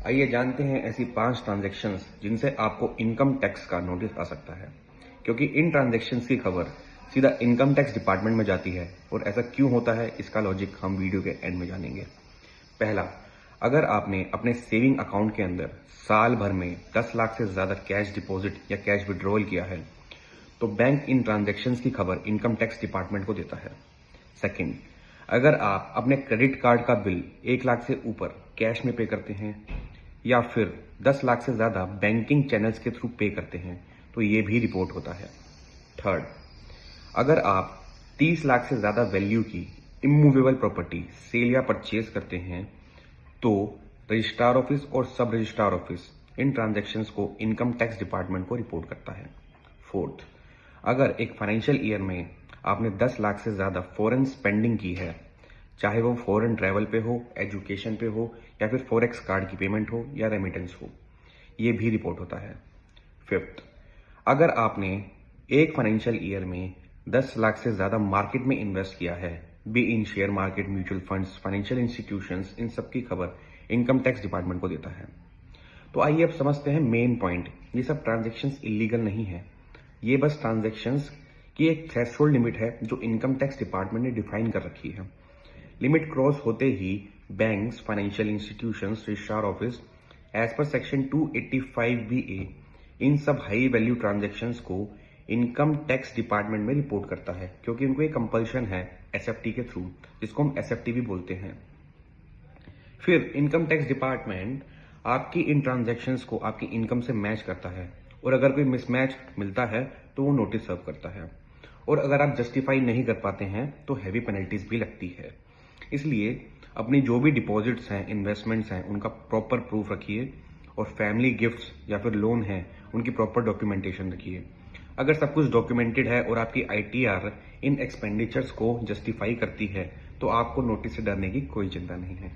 आइए जानते हैं ऐसी 5 ट्रांजैक्शंस जिनसे आपको इनकम टैक्स का नोटिस आ सकता है, क्योंकि इन ट्रांजैक्शंस की खबर सीधा इनकम टैक्स डिपार्टमेंट में जाती है। और ऐसा क्यों होता है, इसका लॉजिक हम वीडियो के एंड में जानेंगे। पहला, अगर आपने अपने सेविंग अकाउंट के अंदर साल भर में 10 लाख से ज्यादा कैश डिपॉजिट या कैश विड्रॉल किया है, तो बैंक इन ट्रांजैक्शंस की खबर इनकम टैक्स डिपार्टमेंट को देता है। सेकंड, अगर आप अपने क्रेडिट कार्ड का बिल 1 लाख से ऊपर कैश में पे करते हैं या फिर 10 लाख से ज्यादा बैंकिंग चैनल्स के थ्रू पे करते हैं, तो ये भी रिपोर्ट होता है। थर्ड, अगर आप 30 लाख से ज्यादा वैल्यू की इमूवेबल प्रॉपर्टी सेल या परचेज करते हैं, तो रजिस्ट्रार ऑफिस और सब रजिस्ट्रार ऑफिस इन ट्रांजैक्शंस को इनकम टैक्स डिपार्टमेंट को रिपोर्ट करता है। फोर्थ, अगर एक फाइनेंशियल ईयर में आपने 10 लाख से ज्यादा फॉरेन स्पेंडिंग की है, चाहे वो फॉरेन ट्रैवल पे हो, एजुकेशन पे हो, या फिर फॉरेक्स कार्ड की पेमेंट हो या रेमिटेंस हो, ये भी रिपोर्ट होता है। फिफ्थ, अगर आपने एक फाइनेंशियल ईयर में 10 लाख से ज्यादा मार्केट में इन्वेस्ट किया है, be in share market, mutual funds, financial institutions, इन सब की खबर इनकम टैक्स डिपार्टमेंट को देता है। तो आइए अब समझते हैं मेन पॉइंट। ये सब ट्रांजेक्शन्स इलीगल नहीं है, ये बस ट्रांजेक्शन्स की एक थ्रेशोल्ड लिमिट है जो इनकम टैक्स डिपार्टमेंट ने डिफाइन कर रखी है। लिमिट क्रॉस होते ही banks, financial institutions, registrar office as per section 285BA इन सब हाई वैल्यू ट्रांजैक्शंस को इनकम टैक्स डिपार्टमेंट में रिपोर्ट करता है, क्योंकि उनको एक कंपल्शन है एसएफटी के थ्रू, जिसको हम एसएफटी भी बोलते हैं। फिर इनकम टैक्स डिपार्टमेंट आपकी इन ट्रांजैक्शंस को आपकी इनकम से मैच करता है, और अगर कोई मिसमैच मिलता है तो वो नोटिस सर्व करता है। और अगर आप जस्टिफाई नहीं कर पाते हैं तो हैवी पेनल्टीज भी लगती है। इसलिए अपनी जो भी डिपॉजिट्स हैं, इन्वेस्टमेंट्स हैं, उनका प्रॉपर प्रूफ रखिए, और फैमिली गिफ्ट्स या फिर लोन है उनकी प्रॉपर डॉक्यूमेंटेशन रखिए। अगर सब कुछ डॉक्यूमेंटेड है और आपकी आईटीआर इन एक्सपेंडिचर्स को जस्टिफाई करती है, तो आपको नोटिस से डरने की कोई चिंता नहीं है।